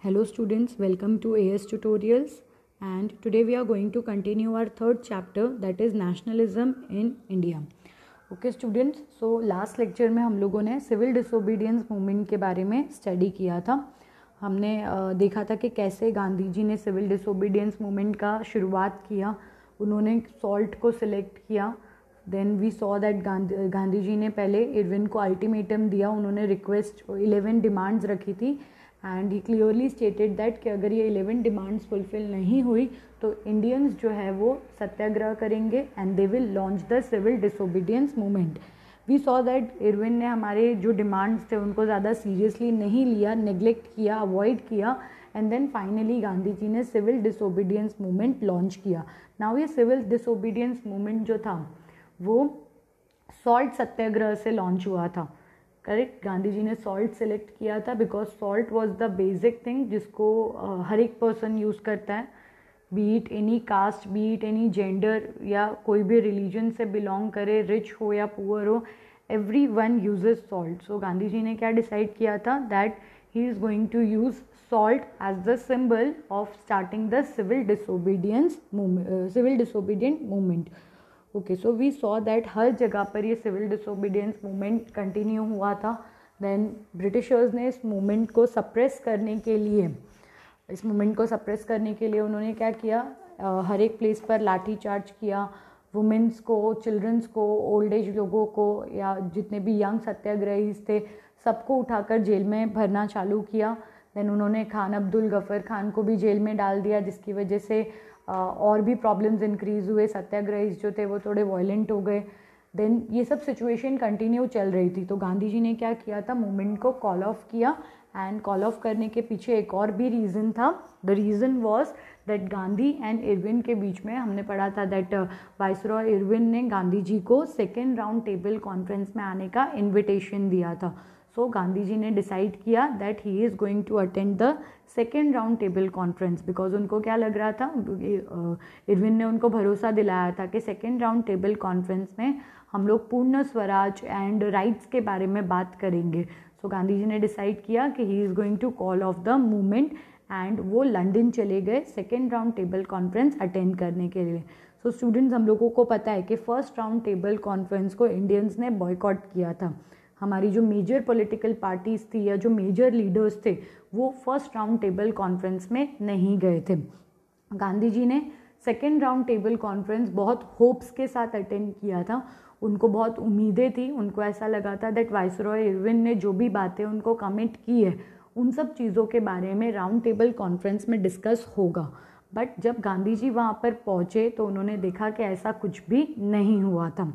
Hello students, welcome to AS Tutorials, and today we are going to continue our third chapter, that is nationalism in India. Okay students, so last lecture में हम लोगों ने civil disobedience movement के बारे में study किया था. हमने देखा था कि कैसे गांधी जी ने सिविल डिसोबीडियंस मूवमेंट का शुरुआत किया. उन्होंने सॉल्ट को सिलेक्ट किया. Then we saw that Gandhi ji ने पहले इरविन को अल्टीमेटम दिया. उन्होंने रिक्वेस्ट 11 डिमांड्स रखी थी and he clearly stated that कि अगर ये 11 डिमांड्स फुलफिल नहीं हुई तो इंडियंस जो है वो सत्याग्रह करेंगे and they will launch the civil disobedience movement. We saw that Irwin ने हमारे जो डिमांड्स थे उनको ज़्यादा सीरियसली नहीं लिया, नेग्लेक्ट किया, अवॉइड किया and then finally Gandhi ji ने सिविल डिसोबीडियंस मूवमेंट लॉन्च किया. नाउ ये सिविल डिसोबीडियंस मूवमेंट जो था वो सॉल्ट सत्याग्रह से लॉन्च हुआ था. करेक्ट, गांधी जी ने सॉल्ट सेलेक्ट किया था because salt was the basic thing जिसको हर एक पर्सन यूज़ करता है, B it any caste, B it any gender या कोई भी रिलीजन से बिलोंग करे, रिच हो या पुअर हो, everyone uses salt. So Gandhi ji ने क्या डिसाइड किया था that he is going to use salt as the symbol of starting the civil disobedient movement. Okay, so we saw that हर जगह पर ये सिविल डिसोबीडियंस मूवमेंट कंटिन्यू हुआ था. देन ब्रिटिशर्स ने इस मूवमेंट को सप्रेस करने के लिए उन्होंने क्या किया, हर एक प्लेस पर लाठी चार्ज किया. वुमेंस को, चिल्ड्रंस को, ओल्ड एज लोगों को या जितने भी यंग सत्याग्रही थे सबको उठाकर जेल में भरना चालू किया. देन उन्होंने खान अब्दुल गफ़र खान को भी जेल में डाल दिया जिसकी वजह से और भी प्रॉब्लम्स इंक्रीज़ हुए. सत्याग्रही जो थे वो थोड़े वायलेंट हो गए. देन ये सब सिचुएशन कंटिन्यू चल रही थी तो गांधी जी ने क्या किया था, मूवमेंट को कॉल ऑफ किया. एंड कॉल ऑफ करने के पीछे एक और भी रीज़न था. The reason was that Gandhi and Irwin के बीच में हमने पढ़ा था दैट वाइसरॉय इरविन ने गांधी जी को सेकेंड राउंड टेबल कॉन्फ्रेंस में आने का इन्विटेशन दिया था. सो गांधी जी ने डिसाइड किया that he is going to attend the second round table conference because उनको क्या लग रहा था, इरविन ने उनको भरोसा दिलाया था कि सेकेंड राउंड टेबल कॉन्फ्रेंस में हम लोग पूर्ण स्वराज एंड राइट्स के बारे में बात करेंगे. सो गांधी जी ने डिसाइड किया कि he is going to call off the movement and वो लंदन चले गए second round table conference attend करने के लिए. सो स्टूडेंट्स, हम लोगों को पता है कि फर्स्ट राउंड टेबल कॉन्फ्रेंस को इंडियंस ने बॉयकॉट किया था. हमारी जो मेजर पॉलिटिकल पार्टीज़ थी या जो मेजर लीडर्स थे वो फर्स्ट राउंड टेबल कॉन्फ्रेंस में नहीं गए थे. गांधी जी ने सेकेंड राउंड टेबल कॉन्फ्रेंस बहुत होप्स के साथ अटेंड किया था. उनको बहुत उम्मीदें थी. उनको ऐसा लगा था दैट वाइसरॉय इरविन ने जो भी बातें उनको कमिट की है उन सब चीज़ों के बारे में राउंड टेबल कॉन्फ्रेंस में डिस्कस होगा. बट जब गांधी जी वहाँ पर पहुँचे तो उन्होंने देखा कि ऐसा कुछ भी नहीं हुआ था.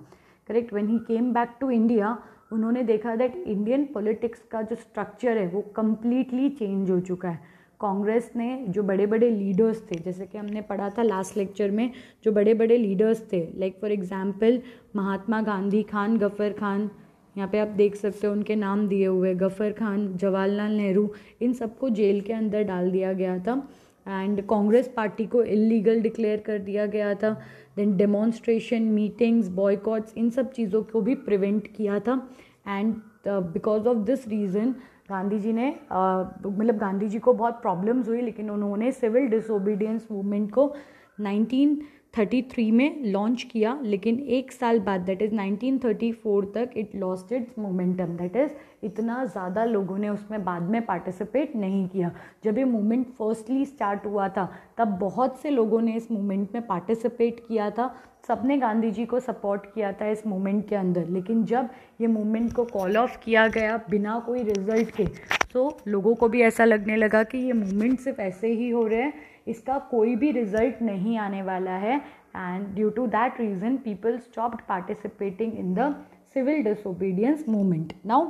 Correct, when he came back to India उन्होंने देखा दैट इंडियन पॉलिटिक्स का जो स्ट्रक्चर है वो कम्प्लीटली चेंज हो चुका है. कांग्रेस ने जो बड़े बड़े लीडर्स थे, जैसे कि हमने पढ़ा था लास्ट लेक्चर में, जो बड़े बड़े लीडर्स थे like for example Mahatma Gandhi, Khan गफ़र Khan, यहाँ पे आप देख सकते हो उनके नाम दिए हुए, गफ़र खान, जवाहरलाल नेहरू, इन सबको जेल के अंदर डाल दिया गया था. एंड कांग्रेस पार्टी को इलीगल डिक्लेयर कर दिया गया था. देन डेमोन्स्ट्रेशन, मीटिंग्स, बॉयकॉट्स, इन सब चीज़ों को भी प्रिवेंट किया था. And because of this reason Gandhi ji ने गांधी जी को बहुत प्रॉब्लम्स हुई, लेकिन उन्होंने सिविल डिसोबीडियंस मूवमेंट को 1933 में लॉन्च किया. लेकिन एक साल बाद दैट इज़ 1934 तक it lost its momentum. That is इतना ज़्यादा लोगों ने उसमें बाद में पार्टिसिपेट नहीं किया. जब ये मूवमेंट फर्स्टली स्टार्ट हुआ था तब बहुत से लोगों ने इस मूवमेंट में पार्टिसिपेट किया था. सबने गांधी जी को सपोर्ट किया था इस मूवमेंट के अंदर. लेकिन जब ये मूवमेंट को कॉल ऑफ किया गया बिना कोई रिजल्ट के, तो लोगों को भी ऐसा लगने लगा कि ये मूवमेंट सिर्फ ऐसे ही हो रहे हैं, इसका कोई भी रिजल्ट नहीं आने वाला है. And due to that reason people stopped participating in the civil disobedience movement. Now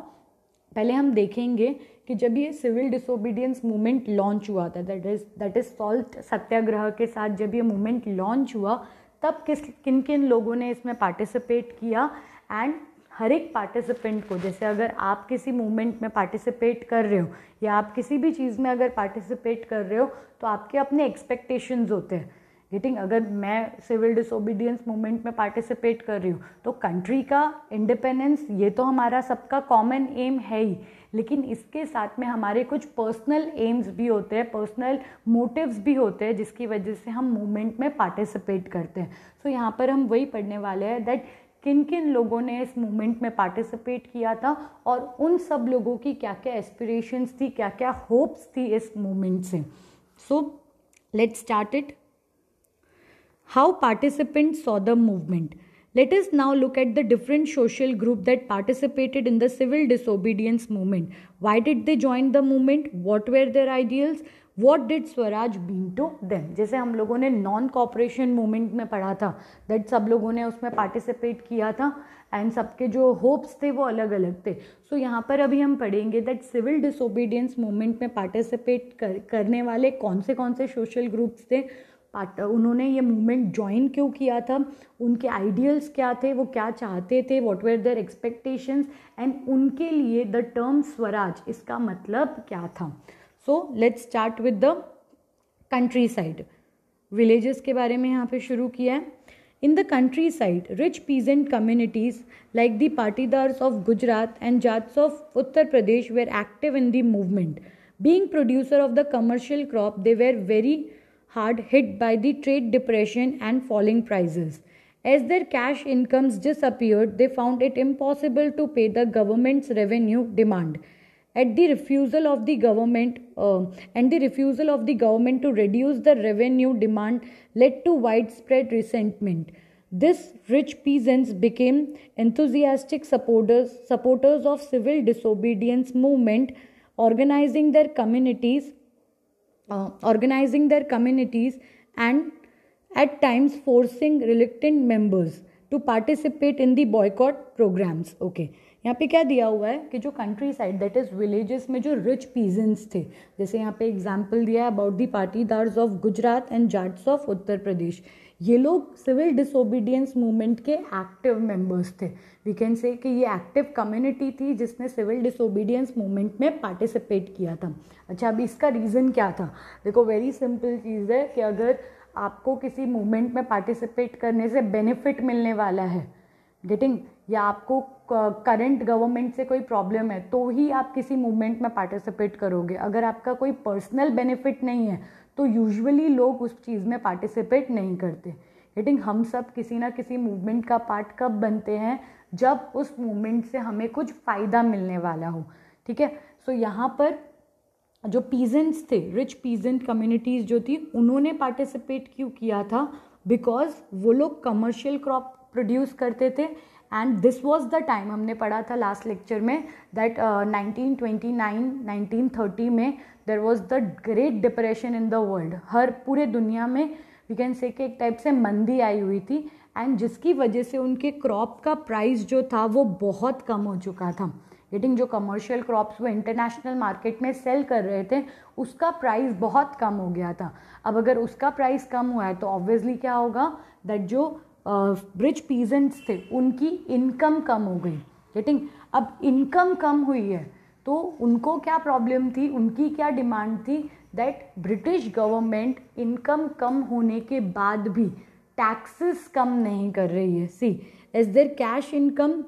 पहले हम देखेंगे कि जब ये सिविल डिसोबीडियंस मूवमेंट लॉन्च हुआ था, दैट इज़ सॉल्ट सत्याग्रह के साथ जब ये मूवमेंट लॉन्च हुआ तब किन किन लोगों ने इसमें पार्टिसिपेट किया. एंड हर एक पार्टिसिपेंट को, जैसे अगर आप किसी मूवमेंट में पार्टिसिपेट कर रहे हो या आप किसी भी चीज़ में अगर पार्टिसिपेट कर रहे हो तो आपके अपने एक्सपेक्टेशंस होते हैं. अगर मैं सिविल डिसोबीडियंस मूवमेंट में पार्टिसिपेट कर रही हूँ तो कंट्री का इंडिपेंडेंस ये तो हमारा सबका कॉमन एम है ही, लेकिन इसके साथ में हमारे कुछ पर्सनल एम्स भी होते हैं, पर्सनल मोटिव्स भी होते हैं, जिसकी वजह से हम मूवमेंट में पार्टिसिपेट करते हैं। सो यहाँ पर हम वही पढ़ने वाले हैं दैट किन किन लोगों ने इस मूवमेंट में पार्टिसिपेट किया था और उन सब लोगों की क्या क्या एस्पिरेशंस थी, क्या क्या होप्स थी इस मूवमेंट से। सो let's start it. How participants saw the movement. Let us now look at the different social group that participated in the civil disobedience movement. Why did they join the movement? What were their ideals? What did Swaraj mean to them? जैसे हम लोगों ने non cooperation movement में पढ़ा था that सब लोगों ने उसमें पार्टिसिपेट किया था एंड सबके जो होप्स थे वो अलग अलग थे। सो यहाँ पर अभी हम पढ़ेंगे दैट सिविल डिसोबीडियंस मूवमेंट में पार्टिसिपेट करने वाले कौन से सोशल ग्रुप्स थे, उन्होंने ये मूवमेंट ज्वाइन क्यों किया था, उनके आइडियल्स क्या थे, वो क्या चाहते थे, what were their expectations, and उनके लिए द टर्म स्वराज इसका मतलब क्या था। So let's start with the countryside. Villages के बारे में यहाँ पे शुरू किया है। In the countryside rich peasant communities like the Patidars of Gujarat and Jats of Uttar Pradesh were active in the movement. Being producer of the commercial crop they were very hard hit by the trade depression and falling prices. As their cash incomes disappeared, they found it impossible to pay the government's revenue demand. The refusal of the government to reduce the revenue demand led to widespread resentment. This rich peasants became enthusiastic supporters of civil disobedience movement, organizing their communities and at times forcing reluctant members to participate in the boycott programs. Okay, यहाँ पे क्या दिया हुआ है कि जो country side that is villages में जो रिच पीजेंट्स थे, जैसे यहाँ पे एग्जाम्पल दिया है about the Patidars of Gujarat and Jats of Uttar Pradesh, ये लोग सिविल डिसोबीडियंस मूवमेंट के एक्टिव मेंबर्स थे। वी कैन से कि ये एक्टिव कम्युनिटी थी जिसने सिविल डिसोबीडियंस मूवमेंट में पार्टिसिपेट किया था। अच्छा, अभी इसका रीज़न क्या था? देखो, वेरी सिंपल चीज़ है कि अगर आपको किसी मूवमेंट में पार्टिसिपेट करने से बेनिफिट मिलने वाला है, गेटिंग, या आपको करंट गवर्नमेंट से कोई प्रॉब्लम है तो ही आप किसी मूवमेंट में पार्टिसिपेट करोगे। अगर आपका कोई पर्सनल बेनिफिट नहीं है तो यूजुअली लोग उस चीज़ में पार्टिसिपेट नहीं करते। गेटिंग, हम सब किसी ना किसी मूवमेंट का पार्ट कब बनते हैं? जब उस मूवमेंट से हमें कुछ फ़ायदा मिलने वाला हो। ठीक है, सो यहाँ पर जो पीजेंट्स थे, रिच पीजेंट कम्युनिटीज़ जो थी, उन्होंने पार्टिसिपेट क्यों किया था? बिकॉज वो लोग कमर्शियल क्रॉप प्रोड्यूस करते थे and this was the time, हमने पढ़ा था लास्ट लेक्चर में दैट 1929-1930 में there was the great depression in the world. हर पूरे दुनिया में वी कैन से कि एक टाइप से मंदी आई हुई थी एंड जिसकी वजह से उनके क्रॉप का प्राइस जो था वो बहुत कम हो चुका था। गेटिंग, जो कमर्शियल क्रॉप्स वो इंटरनेशनल मार्केट में सेल कर रहे थे उसका प्राइस बहुत कम हो गया था। अब अगर उसका प्राइस कम हुआ है तो ऑब्वियसली क्या होगा दैट जो रिच पीजेंट्स थे उनकी इनकम कम हो गई। गेटिंग, अब इनकम कम हुई है तो उनको क्या प्रॉब्लम थी, उनकी क्या डिमांड थी दैट ब्रिटिश गवर्नमेंट इनकम कम होने के बाद भी टैक्सेस कम नहीं कर रही है। See, as their cash income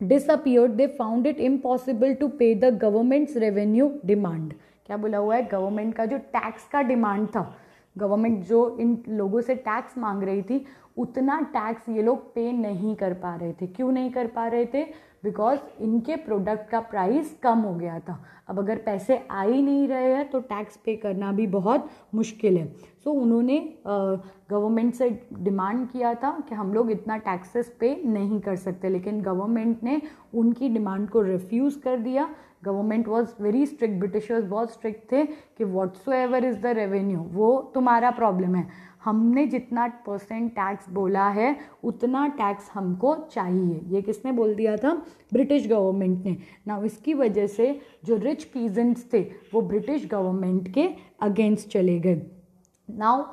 disappeared, they found it impossible to pay the government's revenue demand. क्या बोला हुआ है? गवर्नमेंट का जो टैक्स का डिमांड था, गवर्नमेंट जो इन लोगों से टैक्स मांग रही थी उतना टैक्स ये लोग पे नहीं कर पा रहे थे। क्यों नहीं कर पा रहे थे? बिकॉज इनके प्रोडक्ट का प्राइस कम हो गया था। अब अगर पैसे आ ही नहीं रहे हैं तो टैक्स पे करना भी बहुत मुश्किल है। सो उन्होंने गवर्नमेंट से डिमांड किया था कि हम लोग इतना टैक्सेस पे नहीं कर सकते, लेकिन गवर्नमेंट ने उनकी डिमांड को रिफ्यूज़ कर दिया। Government was very strict, Britishers बहुत स्ट्रिक्ट थे कि व्हाट्सोएवर इज़ द रेवेन्यू, वो तुम्हारा प्रॉब्लम है, हमने जितना % टैक्स बोला है उतना टैक्स हमको चाहिए। ये किसने बोल दिया था? ब्रिटिश गवर्नमेंट ने ना। इसकी वजह से जो रिच पीजेंट्स थे वो ब्रिटिश गवर्नमेंट के अगेंस्ट चले गए। नाउ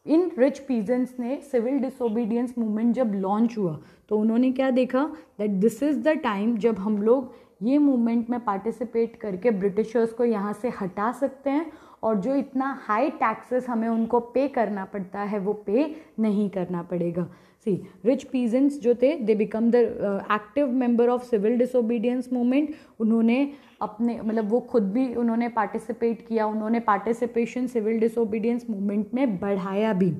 इन रिच पीजेंट्स ने सिविल डिसोबीडियंस मूवमेंट जब लॉन्च हुआ तो उन्होंने क्या देखा that this is the time जब हम लोग ये मूवमेंट में पार्टिसिपेट करके ब्रिटिशर्स को यहाँ से हटा सकते हैं और जो इतना हाई टैक्सेस हमें उनको पे करना पड़ता है वो पे नहीं करना पड़ेगा। सी रिच पीजेंट्स जो थे they become the active member of civil disobedience movement. उन्होंने अपने मतलब वो खुद भी उन्होंने पार्टिसिपेट किया, उन्होंने पार्टिसिपेशन सिविल डिसोबीडियंस मूवमेंट में बढ़ाया भी.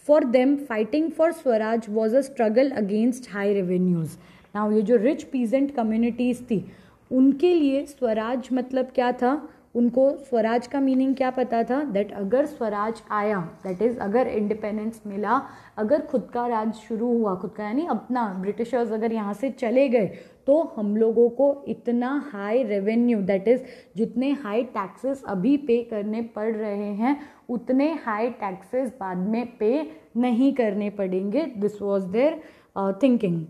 For them fighting for Swaraj was a struggle against high revenues. Now ये जो रिच पीजेंट कम्युनिटीज़ थी उनके लिए स्वराज मतलब क्या था, उनको स्वराज का मीनिंग क्या पता था, दैट अगर स्वराज आया, दैट इज़ अगर इंडिपेंडेंस मिला, अगर खुद का राज शुरू हुआ, खुद का यानी अपना, ब्रिटिशर्स अगर यहाँ से चले गए तो हम लोगों को इतना हाई रेवेन्यू, दैट इज़ जितने हाई टैक्सेस अभी पे करने पड़ रहे हैं उतने हाई टैक्सेस बाद में पे नहीं करने पड़ेंगे. This was there thinking.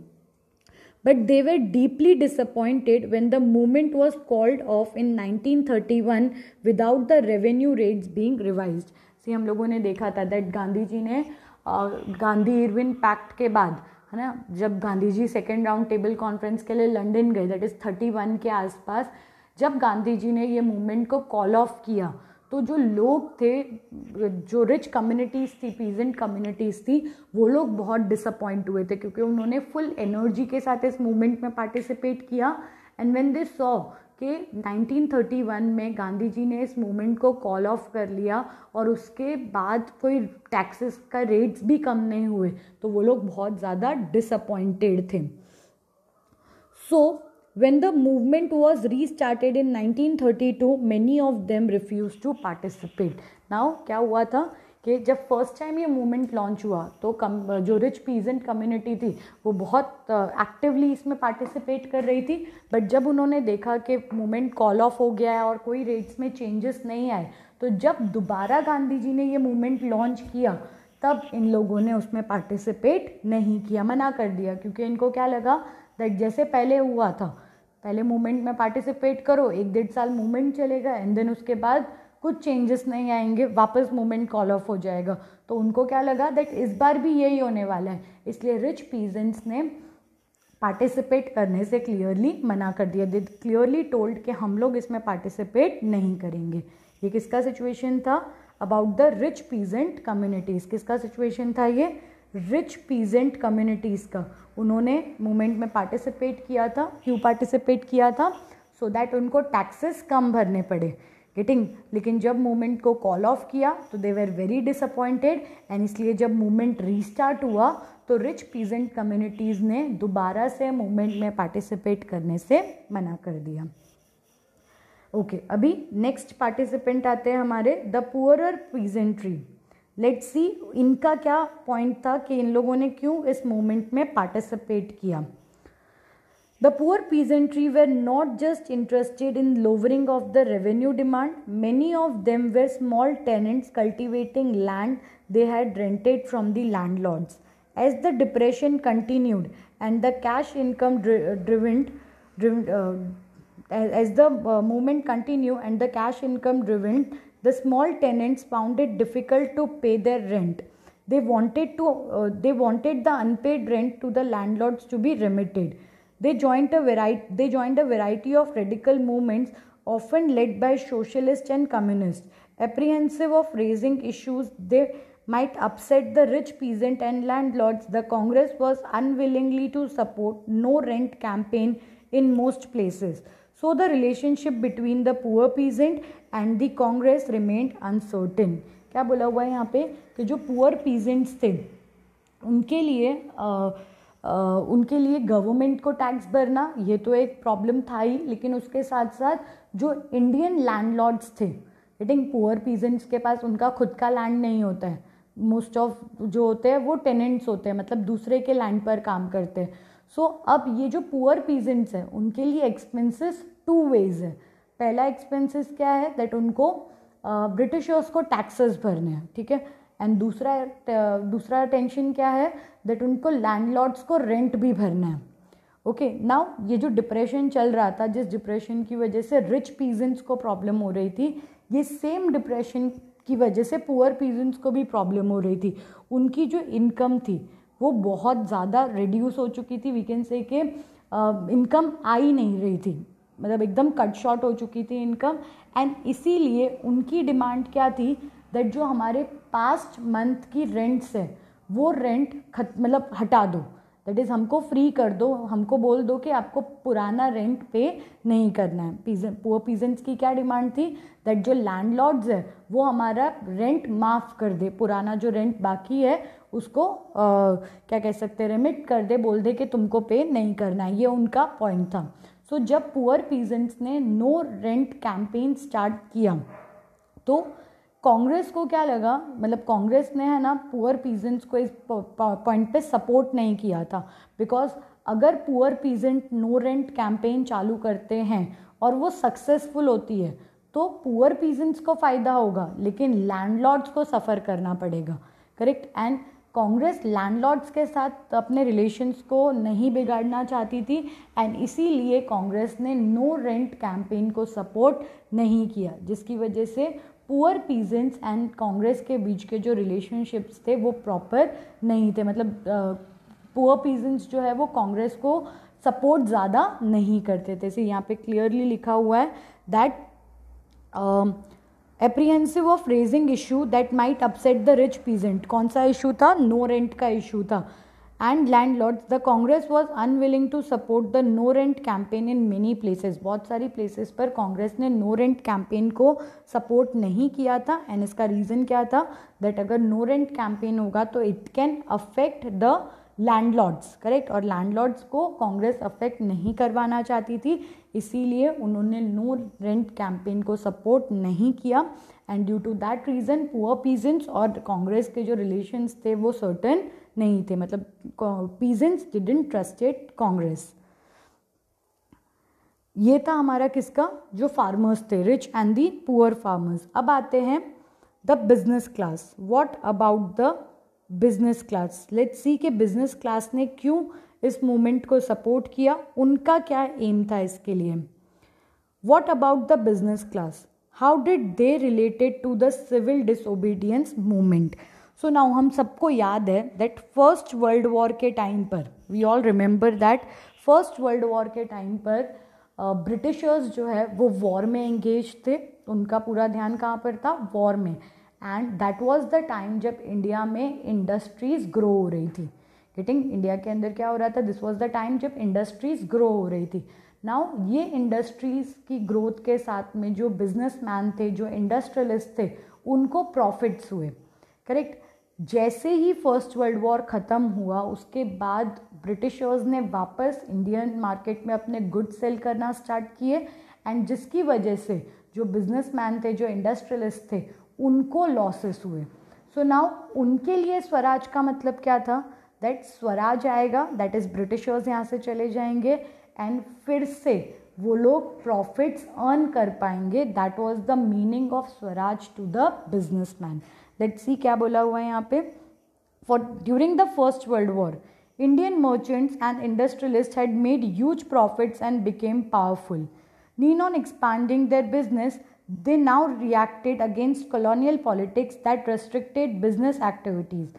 But they were deeply disappointed when the movement was called off in 1931 without the revenue rates being revised. See, हम लोगों ने देखा था that गांधी जी ने गांधी इरविन पैक्ट के बाद, है ना, जब Gandhi ji second round table conference के लिए लंदन गए, दैट इज़ 31 के आसपास, जब गांधी जी ने ये मूवमेंट को कॉल ऑफ किया तो जो लोग थे, जो रिच कम्युनिटीज़ थी, पीजेंट कम्युनिटीज़ थी, वो लोग बहुत डिसअपॉइंट हुए थे क्योंकि उन्होंने फुल एनर्जी के साथ इस मूवमेंट में पार्टिसिपेट किया. एंड व्हेन दे सॉ कि 1931 में गांधी जी ने इस मूवमेंट को कॉल ऑफ कर लिया और उसके बाद कोई टैक्सेस का रेट्स भी कम नहीं हुए, तो वो लोग बहुत ज़्यादा डिसअपॉइंटेड थे. सो when the movement was restarted in 1932, many of them refused to participate. Now क्या हुआ था कि जब फर्स्ट टाइम ये मूवमेंट लॉन्च हुआ तो जो रिच पीजेंट कम्युनिटी थी वो बहुत एक्टिवली इसमें पार्टिसिपेट कर रही थी. बट जब उन्होंने देखा कि मूवमेंट कॉल ऑफ हो गया है और कोई रेट्स में चेंजेस नहीं आए, तो जब दोबारा गांधी जी ने ये मूवमेंट लॉन्च किया तब इन लोगों ने उसमें पार्टिसिपेट नहीं किया, मना कर दिया, क्योंकि इनको क्या लगा दैट जैसे पहले हुआ था, पहले मूवमेंट में पार्टिसिपेट करो, 1-1.5 साल मूवमेंट चलेगा एंड देन उसके बाद कुछ चेंजेस नहीं आएंगे, वापस मूवमेंट कॉल ऑफ हो जाएगा. तो उनको क्या लगा दैट इस बार भी यही होने वाला है, इसलिए रिच पीजेंट्स ने पार्टिसिपेट करने से क्लियरली मना कर दिया. दे क्लियरली टोल्ड कि हम लोग इसमें पार्टिसिपेट नहीं करेंगे. ये किसका सिचुएशन था, about the rich peasant communities. किसका सिचुएशन था ये, रिच पीजेंट कम्युनिटीज़ का. उन्होंने मूवमेंट में पार्टिसिपेट किया था, क्यों पार्टिसिपेट किया था, सो दैट उनको टैक्सेस कम भरने पड़े, गेटिंग. लेकिन जब मूवमेंट को कॉल ऑफ किया तो दे वेर वेरी डिसअपॉइंटेड एंड इसलिए जब मूवमेंट रीस्टार्ट हुआ तो रिच पीजेंट कम्युनिटीज़ ने दोबारा से मूवमेंट में पार्टिसिपेट करने से मना कर दिया. ओके, अभी नेक्स्ट पार्टिसिपेंट आते हैं हमारे the poorer peasantry. Let's see इनका क्या पॉइंट था कि इन लोगों ने क्यों इस मूवमेंट में पार्टिसिपेट किया. The poor peasantry were not just interested in lowering of the revenue demand, many of them were small tenants cultivating land they had rented from the landlords. As the depression continued and the cash income as the movement continued and the cash income driven, the small tenants found it difficult to pay their rent. They wanted the unpaid rent to the landlords to be remitted. They joined a variety of radical movements, often led by socialists and communists. Apprehensive of raising issues they might upset the rich peasant and landlords, the Congress was unwillingly to support no rent campaign in most places. So the relationship between the poor peasant and the Congress remained uncertain. क्या बोला हुआ है यहाँ पे कि जो poor peasants थे उनके लिए गवर्नमेंट को टैक्स भरना ये तो एक प्रॉब्लम था ही, लेकिन उसके साथ साथ जो इंडियन लैंडलॉर्ड्स थे, गेटिंग, पुअर पीजेंट्स के पास उनका खुद का लैंड नहीं होता है, मोस्ट ऑफ जो होते हैं वो टेनेंट्स होते हैं, मतलब दूसरे के लैंड पर काम करते हैं. सो अब ये जो पुअर पीजेंट्स हैं उनके लिए एक्सपेंसेस 2 वेज है. पहला एक्सपेंसेस क्या है, दैट उनको ब्रिटिशर्स को टैक्सेस भरने हैं, ठीक है, एंड दूसरा टेंशन क्या है, दैट उनको लैंडलॉर्ड्स को रेंट भी भरना है. ओके, नाउ ये जो डिप्रेशन चल रहा था, जिस डिप्रेशन की वजह से रिच पीजेंट्स को प्रॉब्लम हो रही थी, ये सेम डिप्रेशन की वजह से पुअर पीजेंट्स को भी प्रॉब्लम हो रही थी. उनकी जो इनकम थी वो बहुत ज़्यादा रिड्यूस हो चुकी थी. वी कैन से कि इनकम आ ही नहीं रही थी, मतलब एकदम कट शॉर्ट हो चुकी थी इनकम. एंड इसीलिए उनकी डिमांड क्या थी, दैट जो हमारे पास्ट मंथ की रेंट्स है वो रेंट मतलब हटा दो, दैट इज़ हमको फ्री कर दो, हमको बोल दो कि आपको पुराना रेंट पे नहीं करना है। पुअर पीजेंट्स की क्या डिमांड थी, दैट जो लैंडलॉर्ड्स है वो हमारा रेंट माफ़ कर दे, पुराना जो रेंट बाकी है उसको क्या कह सकते हैं, रेमिट कर दे, बोल दे कि तुमको पे नहीं करना है। ये उनका पॉइंट था। सो जब पुअर पीजेंट्स ने नो रेंट कैंपेन स्टार्ट किया तो कांग्रेस को क्या लगा, मतलब कांग्रेस ने है ना पुअर पीजेंट्स को इस पॉइंट पे सपोर्ट नहीं किया था, बिकॉज अगर poor peasant no rent campaign चालू करते हैं और वो सक्सेसफुल होती है तो पुअर पीजेंट्स को फ़ायदा होगा, लेकिन लैंडलॉर्ड्स को सफ़र करना पड़ेगा, करेक्ट। एंड कांग्रेस लैंडलॉर्ड्स के साथ अपने रिलेशंस को नहीं बिगाड़ना चाहती थी, एंड इसीलिए कांग्रेस ने नो रेंट कैंपेन को सपोर्ट नहीं किया, जिसकी वजह से पुअर पीजेंट्स एंड कांग्रेस के बीच के जो रिलेशनशिप्स थे वो प्रॉपर नहीं थे। मतलब पुअर पीजेंट्स जो है वो कांग्रेस को सपोर्ट ज़्यादा नहीं करते थे। जैसे यहाँ पे क्लियरली लिखा हुआ है that apprehensive of raising issue that might upset the rich peasant. कौन सा इशू था, नो रेंट का इशू था। And landlords, the Congress was unwilling to support the no rent campaign in many places. बहुत सारी प्लेसेस पर कांग्रेस ने नो रेंट कैंपेन को सपोर्ट नहीं किया था, एंड इसका रीज़न क्या था, दैट अगर नो रेंट कैंपेन होगा तो it can affect the landlords, correct. और लैंडलॉर्ड्स को कांग्रेस अफेक्ट नहीं करवाना चाहती थी, इसीलिए उन्होंने नो रेंट कैंपेन को सपोर्ट नहीं किया। And due to that reason poor peasants और कांग्रेस के जो रिलेशंस थे वो सर्टन नहीं थे, मतलब पीजेंट्स डिडंट ट्रस्टेड कांग्रेस। ये था हमारा किसका, जो फार्मर्स थे, rich and the poor farmers. अब आते हैं the business class. What about the business class, let's see कि बिजनेस क्लास ने क्यों इस मूवमेंट को सपोर्ट किया, उनका क्या एम था इसके लिए। What about the business class, how did they related to the civil disobedience movement. So now हम सबको याद है दैट फर्स्ट वर्ल्ड वॉर के टाइम पर, we all remember that first world war के टाइम पर ब्रिटिशर्स जो है वो वॉर में एंगेज थे, उनका पूरा ध्यान कहाँ पर था, वॉर में। And that was the time जब इंडिया में इंडस्ट्रीज ग्रो हो रही थी, गेटिंग, इंडिया के अंदर क्या हो रहा था, दिस वाज द टाइम जब इंडस्ट्रीज ग्रो हो रही थी। नाउ ये इंडस्ट्रीज की ग्रोथ के साथ में जो बिजनेसमैन थे, जो इंडस्ट्रियलिस्ट थे, उनको प्रॉफिट्स हुए, करेक्ट। जैसे ही फर्स्ट वर्ल्ड वॉर ख़त्म हुआ उसके बाद ब्रिटिशर्स ने वापस इंडियन मार्केट में अपने गुड्स सेल करना स्टार्ट किए, एंड जिसकी वजह से जो बिजनेसमैन थे, जो इंडस्ट्रियलिस्ट थे, उनको लॉसेस हुए। सो नाउ उनके लिए स्वराज का मतलब क्या था, दैट स्वराज आएगा, दैट इज़ ब्रिटिशर्स यहाँ से चले जाएंगे एंड फिर से वो लोग प्रॉफिट्स अर्न कर पाएंगे। That was the meaning of swaraj to the businessman. Let's see क्या बोला हुआ है यहाँ पे, for during the first world war Indian merchants and industrialist had made huge profits and became powerful. Keen on expanding their business, they now reacted against colonial politics that restricted business activities.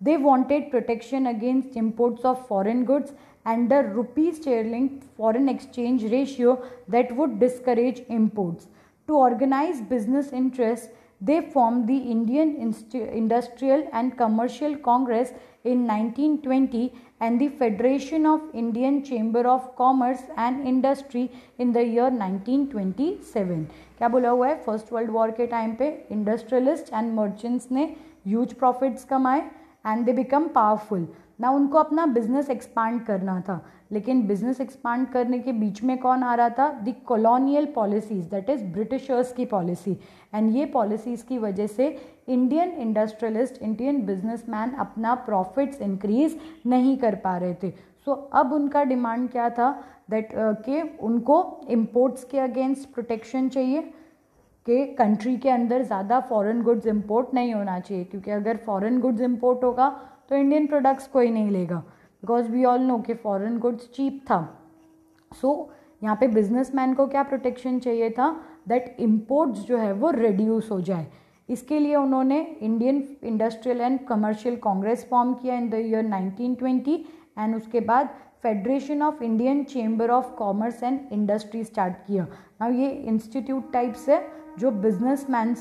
They wanted protection against imports of foreign goods and the rupee-sterling foreign exchange ratio that would discourage imports. To organize business interests, they formed the Indian Industrial and Commercial Congress in 1920 and the Federation of Indian Chamber of Commerce and Industry in the year 1927. क्या बोला हुआ है, first world war के time पे industrialist and merchants ने huge profits कमाए and they become powerful. ना उनको अपना बिजनेस एक्सपांड करना था, लेकिन बिजनेस एक्सपांड करने के बीच में कौन आ रहा था, the colonial policies, that is Britishers की पॉलिसी। एंड ये पॉलिसीज़ की वजह से इंडियन इंडस्ट्रियलिस्ट, इंडियन बिजनेसमैन अपना प्रॉफिट्स इंक्रीज नहीं कर पा रहे थे। सो अब उनका डिमांड क्या था, दैट कि उनको इम्पोर्ट्स के अगेंस्ट प्रोटेक्शन चाहिए, कि कंट्री के अंदर ज़्यादा फॉरेन गुड्स इंपोर्ट नहीं होना चाहिए, क्योंकि अगर फॉरेन गुड्स इंपोर्ट होगा तो इंडियन प्रोडक्ट्स कोई नहीं लेगा, बिकॉज वी ऑल नो कि फॉरेन गुड्स चीप था। सो यहाँ पे बिजनेसमैन को क्या प्रोटेक्शन चाहिए था, दैट इम्पोर्ट्स जो है वो रिड्यूस हो जाए। इसके लिए उन्होंने Indian industrial and commercial Congress form किया इन द ईयर 1920 एंड उसके बाद federation of Indian chamber of commerce and industry start किया। अब ये इंस्टीट्यूट टाइप्स है जो बिजनेसमैन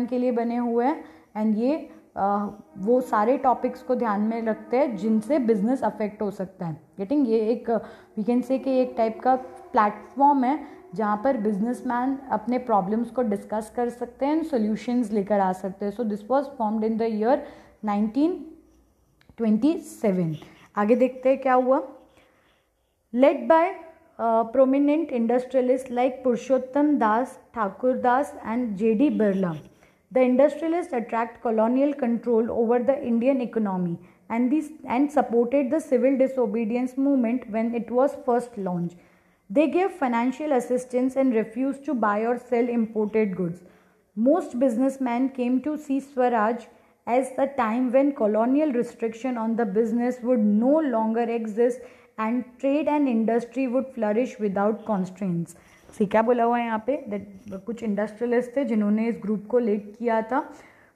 के लिए बने हुए हैं, एंड ये वो सारे टॉपिक्स को ध्यान में रखते हैं जिनसे बिजनेस अफेक्ट हो सकता है। गेटिंग, ये एक वी कैन से कि एक टाइप का प्लेटफॉर्म है जहाँ पर बिजनेसमैन अपने प्रॉब्लम्स को डिस्कस कर सकते हैं एंड सॉल्यूशंस लेकर आ सकते हैं। So this was formed in the year 1927। आगे देखते हैं क्या हुआ। Led by prominent industrialists like Purushottam Das, Thakur Das and J.D. Birla. The industrialists attract colonial control over the Indian economy and supported the civil disobedience movement when it was first launched. They gave financial assistance and refused to buy or sell imported goods. Most businessmen came to see Swaraj as the time when colonial restriction on the business would no longer exist and trade and industry would flourish without constraints. सी क्या बोला हुआ है यहाँ पे, that कुछ industrialist थे जिन्होंने इस ग्रुप को लीड किया था,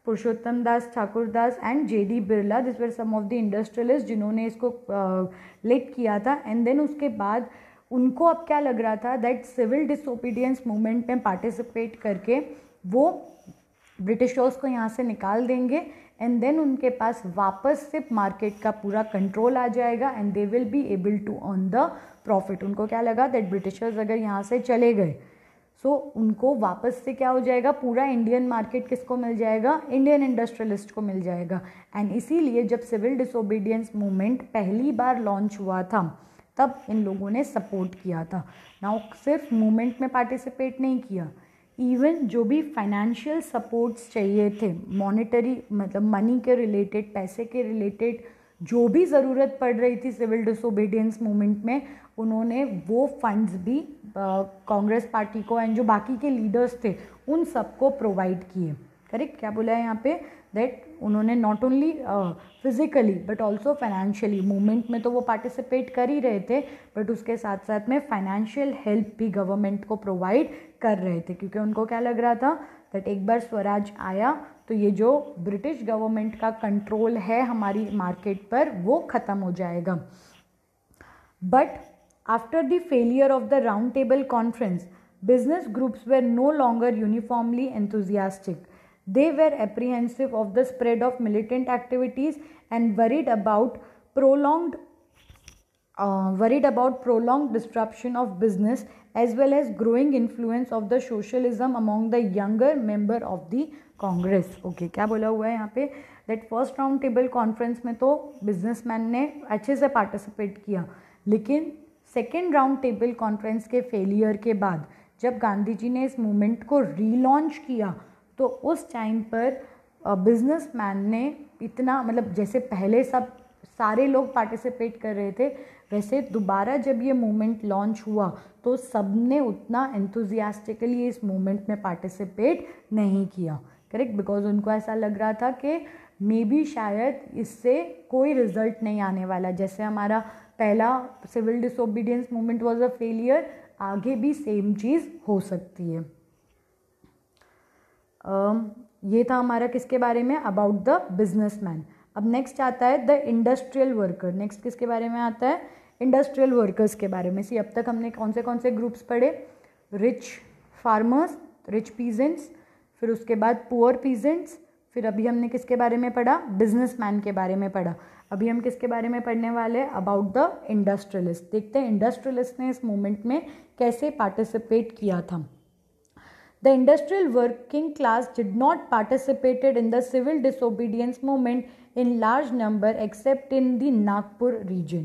Purushottam Das, Thakur Das and JD Birla, this were some of the industrialist जिन्होंने इसको लीड किया था। एंड देन उसके बाद उनको अब क्या लग रहा था दैट सिविल डिसोबीडियंस मूवमेंट में पार्टिसिपेट करके वो ब्रिटिशर्स को यहाँ से निकाल देंगे एंड देन उनके पास वापस से मार्केट का पूरा कंट्रोल आ जाएगा and they will be able to earn the profit. उनको क्या लगा दैट ब्रिटिशर्स अगर यहाँ से चले गए सो उनको वापस से क्या हो जाएगा, पूरा इंडियन मार्केट किसको मिल जाएगा, इंडियन इंडस्ट्रियलिस्ट को मिल जाएगा। एंड इसीलिए जब सिविल डिसोबीडियंस मूवमेंट पहली बार लॉन्च हुआ था तब इन लोगों ने सपोर्ट किया था। नाउ सिर्फ मूवमेंट में पार्टिसिपेट नहीं किया, इवन जो भी फाइनेंशियल सपोर्ट्स चाहिए थे, मॉनेटरी मतलब मनी के रिलेटेड, पैसे के रिलेटेड जो भी ज़रूरत पड़ रही थी सिविल डिसोबीडियंस मूवमेंट में, उन्होंने वो फंड्स भी कांग्रेस पार्टी को एंड जो बाकी के लीडर्स थे उन सबको प्रोवाइड किए। करेक्ट, क्या बोला है यहाँ पे दैट उन्होंने not only physically but also financially, movement में तो वो पार्टिसिपेट कर ही रहे थे बट उसके साथ साथ में फाइनेंशियल हेल्प भी गवर्नमेंट को प्रोवाइड कर रहे थे, क्योंकि उनको क्या लग रहा था दैट एक बार स्वराज आया तो ये जो ब्रिटिश गवर्नमेंट का कंट्रोल है हमारी मार्केट पर वो ख़त्म हो जाएगा। But after the failure of the round table conference, business groups were no longer uniformly enthusiastic. They were apprehensive of the spread of militant activities and worried about prolonged disruption of business as well as growing influence of the socialism among the younger member of the Congress. Okay, क्या बोला हुआ है यहाँ पे that first round table conference में तो businessman ने अच्छे से participate किया, लेकिन सेकेंड राउंड टेबल कॉन्फ्रेंस के फेलियर के बाद जब गांधी जी ने इस मूवमेंट को रीलॉन्च किया तो उस टाइम पर बिजनेसमैन ने इतना, मतलब जैसे पहले सब सारे लोग पार्टिसिपेट कर रहे थे वैसे दोबारा जब ये मूवमेंट लॉन्च हुआ तो सब ने उतना एंथुजियास्टिकली इस मूवमेंट में पार्टिसिपेट नहीं किया। करेक्ट, बिकॉज उनको ऐसा लग रहा था कि मे बी शायद इससे कोई रिजल्ट नहीं आने वाला, जैसे हमारा पहला civil disobedience movement was a failure, आगे भी सेम चीज़ हो सकती है। ये था हमारा किसके बारे में, अबाउट द बिजनेसमैन। अब नेक्स्ट आता है द इंडस्ट्रियल वर्कर। नेक्स्ट किसके बारे में आता है, इंडस्ट्रियल वर्कर्स के बारे में। सी अब तक हमने कौन से ग्रुप्स पढ़े, रिच फार्मर्स, रिच पीजेंट्स, फिर उसके बाद पुअर पीजेंट्स, फिर अभी हमने किसके बारे में पढ़ा, बिजनेसमैन के बारे में पढ़ा। अभी हम किसके बारे में पढ़ने वाले हैं, अबाउट द इंडस्ट्रियलिस्ट। देखते हैं इंडस्ट्रियलिस्ट ने इस मूवमेंट में कैसे पार्टिसिपेट किया था। The industrial working class did not participated in the civil disobedience movement in large number except in the Nagpur region.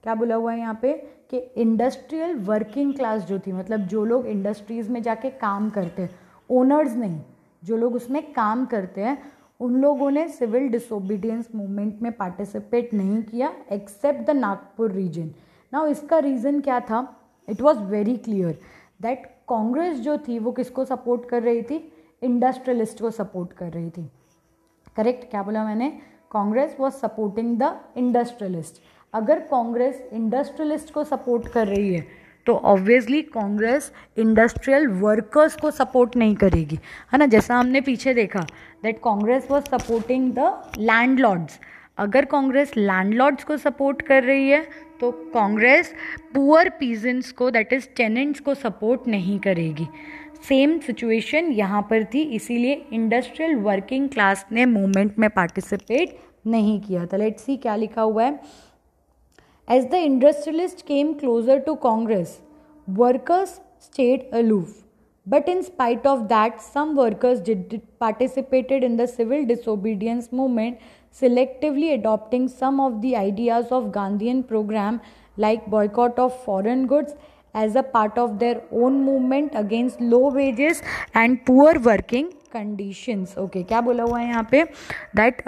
क्या बोला हुआ है यहाँ पे कि इंडस्ट्रियल वर्किंग क्लास जो थी, मतलब जो लोग इंडस्ट्रीज़ में जाके काम करते हैं, ओनर्स नहीं, जो लोग उसमें काम करते हैं, उन लोगों ने सिविल डिसोबीडियंस मूवमेंट में पार्टिसिपेट नहीं किया except the Nagpur region. Now इसका रीज़न क्या था, it was very clear that Congress जो थी वो किसको सपोर्ट कर रही थी, इंडस्ट्रियलिस्ट को सपोर्ट कर रही थी। करेक्ट, क्या बोला मैंने, Congress was supporting the industrialist. अगर कांग्रेस इंडस्ट्रियलिस्ट को सपोर्ट कर रही है तो ऑब्वियसली कांग्रेस इंडस्ट्रियल वर्कर्स को सपोर्ट नहीं करेगी, है ना। जैसा हमने पीछे देखा that Congress was supporting the landlords. अगर कांग्रेस लैंडलॉर्ड्स को सपोर्ट कर रही है तो कांग्रेस पुअर पीजेंट्स को, दैट इज़ टेनेंट्स को सपोर्ट नहीं करेगी। सेम सिचुएशन यहाँ पर थी, इसीलिए इंडस्ट्रियल वर्किंग क्लास ने मूवमेंट में पार्टिसिपेट नहीं किया था. लेट्स सी क्या लिखा हुआ है. As the industrialist came closer to Congress, workers stayed aloof. But in spite of that, some workers participated in the civil disobedience movement, selectively adopting some of the ideas of Gandhian program like boycott of foreign goods as a part of their own movement against low wages and poor working conditions. Okay, क्या बोला हुआ है यहाँ पे? That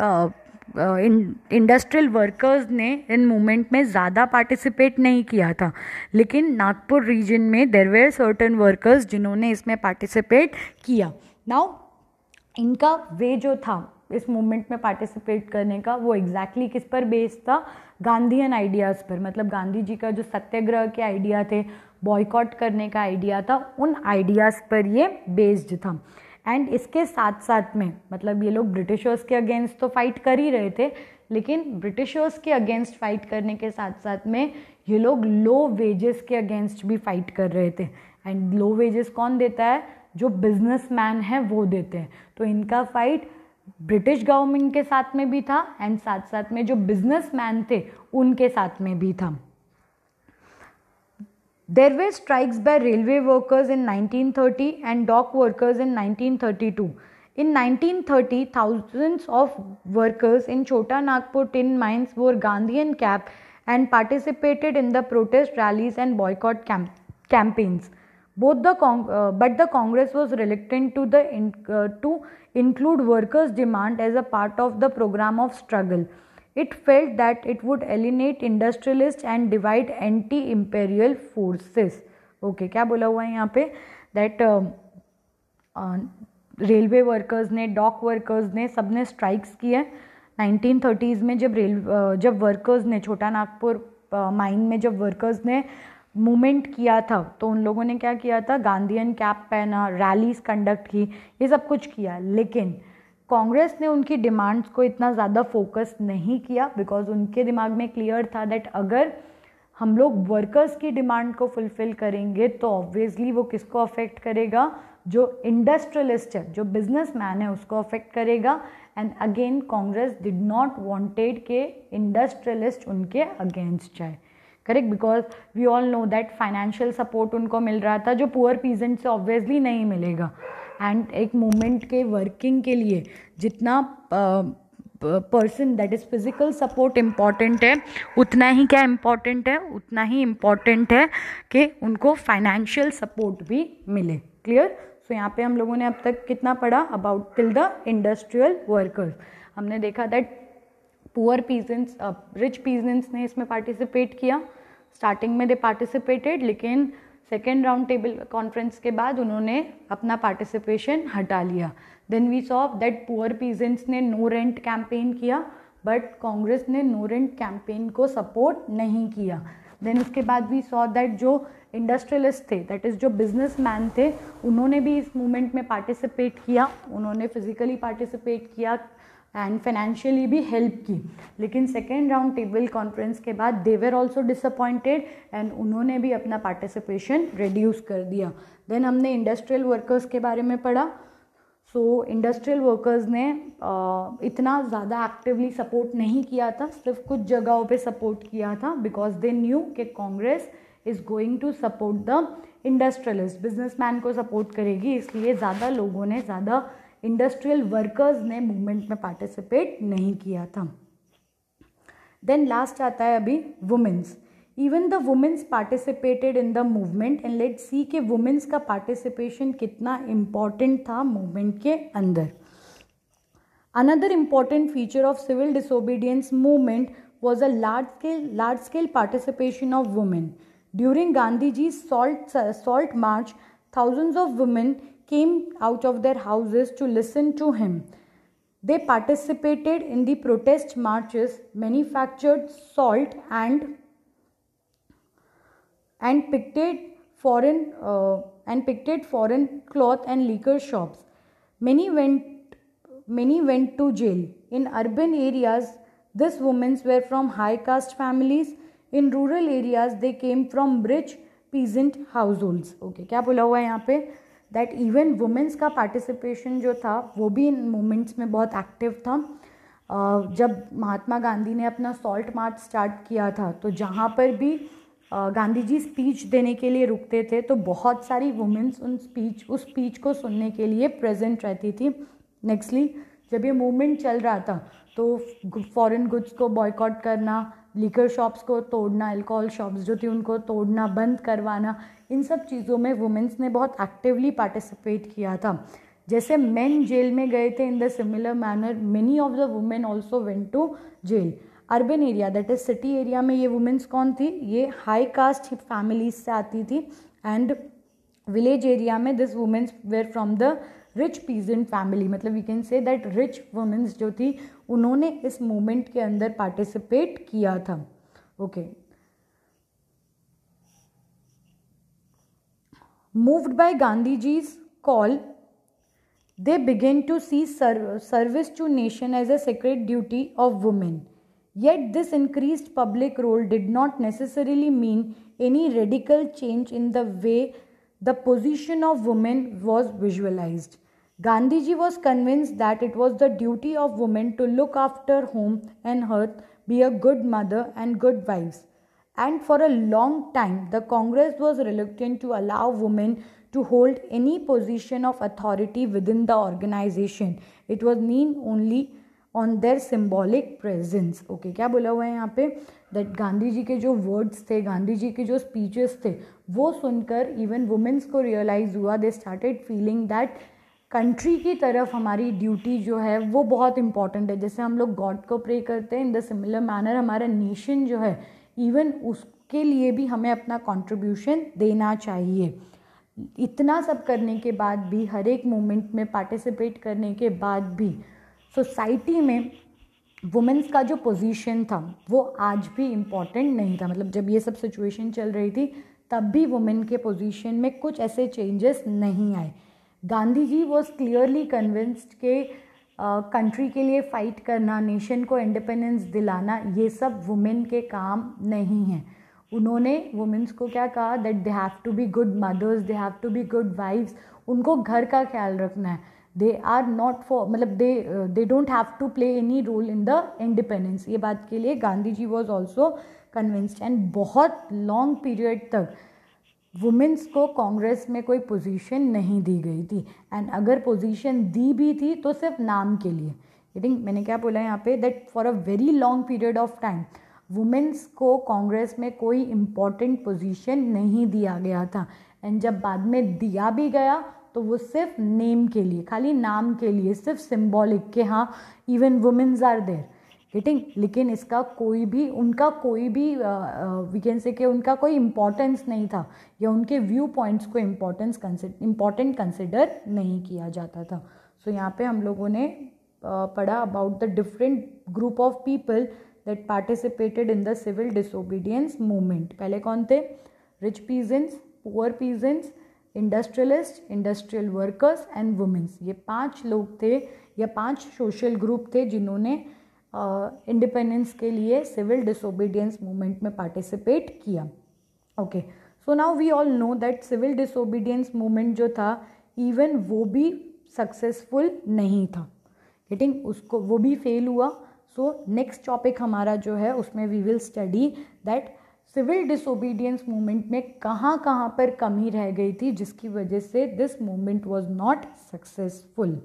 industrial workers ने in movement में ज़्यादा participate नहीं किया था, लेकिन नागपुर रीजन में देयर वेर सर्टेन वर्कर्स जिन्होंने इसमें पार्टिसिपेट किया. नाउ इनका वे जो था इस मूवमेंट में पार्टिसिपेट करने का, वो एग्जैक्टली किस पर बेस्ड था? गांधीयन आइडियाज़ पर. मतलब गांधी जी का जो सत्याग्रह के आइडिया थे, बॉयकॉट करने का आइडिया था, उन आइडियाज़ पर ये बेस्ड था. एंड इसके साथ साथ में मतलब ये लोग ब्रिटिशर्स के अगेंस्ट तो फाइट कर ही रहे थे, लेकिन ब्रिटिशर्स के अगेंस्ट फाइट करने के साथ साथ में ये लोग लो वेजेस के अगेंस्ट भी फाइट कर रहे थे. एंड लो वेजेस कौन देता है? जो बिजनेसमैन है वो देते हैं. तो इनका फाइट ब्रिटिश गवर्नमेंट के साथ में भी था एंड साथ साथ में जो बिजनेसमैन थे उनके साथ में भी था. There were strikes by railway workers in 1930 and dock workers in 1932. In 1930, thousands of workers in Chota Nagpur tin mines wore Gandhian cap and participated in the protest rallies and boycott campaigns. But the Congress was reluctant to include workers' demand as a part of the program of struggle. It felt that it would alienate industrialists and divide anti-imperial forces. Okay, क्या बोला हुआ है यहाँ पे? That railway workers ने, dock workers ने, सब ने स्ट्राइक्स किए 1930s में. जब वर्कर्स ने छोटा नागपुर माइन में जब वर्कर्स ने मूवमेंट किया था, तो उन लोगों ने क्या किया था? गांधीयन कैप पहना, रैलीज कंडक्ट की, ये सब कुछ किया. लेकिन कांग्रेस ने उनकी डिमांड्स को इतना ज़्यादा फोकस नहीं किया, बिकॉज उनके दिमाग में क्लियर था दैट अगर हम लोग वर्कर्स की डिमांड को फुलफिल करेंगे तो ऑब्वियसली वो किसको अफेक्ट करेगा? जो इंडस्ट्रियलिस्ट है, जो बिजनेसमैन है, उसको अफेक्ट करेगा. And again Congress did not wanted के इंडस्ट्रियलिस्ट उनके अगेंस्ट जाए. Correct, because we all know that financial support उनको मिल रहा था जो पुअर पीजेंट से ऑब्वियसली नहीं मिलेगा. एंड एक मूवमेंट के वर्किंग के लिए जितना person that is physical support important है, उतना ही क्या इम्पॉर्टेंट है? उतना ही इम्पॉर्टेंट है कि उनको फाइनेंशियल सपोर्ट भी मिले. क्लियर? सो यहाँ पे हम लोगों ने अब तक कितना पढ़ा? About till the industrial workers. हमने देखा that poor peasants, rich peasants ने इसमें पार्टिसिपेट किया. स्टार्टिंग में दे पार्टिसिपेटेड, लेकिन सेकेंड राउंड टेबल कॉन्फ्रेंस के बाद उन्होंने अपना पार्टिसिपेशन हटा लिया. Then we saw that poor peasants ने नो रेंट कैंपेन किया, बट कांग्रेस ने नो रेंट कैंपेन को सपोर्ट नहीं किया. देन उसके बाद वी सॉ दैट जो इंडस्ट्रियलिस्ट थे, दैट इज़ जो बिजनेसमैन थे, उन्होंने भी इस मूवमेंट में पार्टिसिपेट किया. उन्होंने फिजिकली पार्टिसिपेट किया एंड फाइनेंशियली भी हेल्प की. लेकिन सेकेंड राउंड टेबल कॉन्फ्रेंस के बाद दे वर ऑल्सो डिसअपॉइंटेड एंड उन्होंने भी अपना पार्टिसिपेशन रिड्यूस कर दिया. देन हमने इंडस्ट्रियल वर्कर्स के बारे में पढ़ा. सो इंडस्ट्रियल वर्कर्स ने इतना ज़्यादा एक्टिवली सपोर्ट नहीं किया था, सिर्फ कुछ जगहों पे सपोर्ट किया था, बिकॉज दे न्यू कि Congress is going to support the industrialist, businessman को सपोर्ट करेगी, इसलिए ज़्यादा लोगों ने, ज़्यादा इंडस्ट्रियल वर्कर्स ने मूवमेंट में पार्टिसिपेट नहीं किया था. देन लास्ट आता है अभी womens. Even the womens participated in the movement and let's see कि वुमेन्स का पार्टिसिपेशन कितना इम्पॉर्टेंट था मूवमेंट के अंदर. Another important feature of civil disobedience movement was a large scale participation of women. During Gandhiji's salt march, thousands of women came out of their houses to listen to him. They participated in the protest marches, manufactured salt and picked foreign cloth and liquor shops. Many went to jail. In urban areas, these women were from high caste families. In rural areas, they came from rich peasant households. Okay, क्या बोला हुआ है यहाँ पे? That even women's का participation जो था वो भी इन मूवमेंट्स में बहुत एक्टिव था। जब महात्मा गांधी ने अपना सॉल्ट मार्च स्टार्ट किया था तो जहाँ पर भी गांधी जी स्पीच देने के लिए रुकते थे तो बहुत सारी वुमेन्स उस स्पीच को सुनने के लिए प्रेजेंट रहती थी। नेक्स्टली जब ये मूवमेंट चल रहा था तो फॉरेन गुड्स को बॉयकॉट करना, लिकर शॉप्स को तोड़ना, अल्कोहल शॉप्स जो थी उनको तोड़ना, बंद करवाना, इन सब चीज़ों में वुमेन्स ने बहुत एक्टिवली पार्टिसिपेट किया था। जैसे मेन जेल में गए थे, in the similar manner many of the women also went to jail. Urban area that is city area में ये वुमेन्स कौन थी, ये हाई कास्ट फैमिलीज से आती थी, एंड विलेज एरिया में this womens were from the rich peasant family, मतलब we can say that rich womens जो थी उन्होंने इस मूवमेंट के अंदर पार्टिसिपेट किया था। Okay, moved by Gandhi ji's call they began to see service to nation as a sacred duty of women. Yet this increased public role did not necessarily mean any radical change in the way the position of women was visualized. Gandhi ji was convinced that it was the duty of women to look after home and hearth, be a good mother and good wives. And for a long time, the Congress was reluctant to allow women to hold any position of authority within the organization. It was mean only on their symbolic presence. Okay, क्या बोला हुआ है यहाँ पे, that Gandhi जी के जो words थे, गांधी जी के जो स्पीचेस थे, वो सुनकर इवन वुमेन्स को रियलाइज हुआ, they started feeling that country की तरफ हमारी ड्यूटी जो है वो बहुत इंपॉर्टेंट है। जैसे हम लोग गॉड को प्रे करते हैं, इन द सिमिलर मैनर हमारा नेशन जो है इवन उसके लिए भी हमें अपना कंट्रीब्यूशन देना चाहिए। इतना सब करने के बाद भी, हर एक मूवमेंट में पार्टिसिपेट करने के बाद भी सोसाइटी में वुमेन्स का जो पोजीशन था वो आज भी इम्पॉर्टेंट नहीं था। मतलब जब ये सब सिचुएशन चल रही थी तब भी वुमेन के पोजीशन में कुछ ऐसे चेंजेस नहीं आए। Gandhi ji was clearly convinced के कंट्री के लिए फ़ाइट करना, नेशन को इंडिपेंडेंस दिलाना, ये सब वुमेन के काम नहीं हैं। उन्होंने वुमेन्स को क्या कहा, that they have to be good mothers, they have to be good wifes, उनको घर का ख्याल रखना है। दे आर नॉट फॉर, मतलब they don't have to play any role in the independence. ये बात के लिए Gandhi ji was also convinced. And बहुत लॉन्ग पीरियड तक वुमेन्स को कांग्रेस में कोई पोजीशन नहीं दी गई थी, एंड अगर पोजीशन दी भी थी तो सिर्फ नाम के लिए। आई थिंक मैंने क्या बोला यहाँ पे, that for a very long period of time womens को कांग्रेस में कोई इम्पॉर्टेंट पोजीशन नहीं दिया गया था, एंड जब बाद में दिया भी गया तो वो सिर्फ नेम के लिए, खाली नाम के लिए, सिर्फ सिंबॉलिक के हाँ even womens are there getting, लेकिन इसका कोई भी, उनका कोई भी वी कैन से कि उनका कोई इम्पोर्टेंस नहीं था, या उनके व्यू पॉइंट्स को इम्पोर्टेंट कंसिडर नहीं किया जाता था। सो यहाँ पे हम लोगों ने पढ़ा about the different group of people that participated in the civil disobedience movement. पहले कौन थे, rich peasants, poor peasants, industrialist, industrial workers and womens. ये 5 लोग थे या 5 सोशल ग्रुप थे जिन्होंने इंडिपेंडेंस के लिए सिविल डिसोबीडियंस मूवमेंट में पार्टिसिपेट किया। Okay, so now we all know that civil disobedience movement जो था इवन वो भी सक्सेसफुल नहीं था, गेटिंग, उसको वो भी फेल हुआ। सो नेक्स्ट टॉपिक हमारा जो है उसमें we will study that civil disobedience movement में कहाँ कहाँ पर कमी रह गई थी जिसकी वजह से this movement was not successful.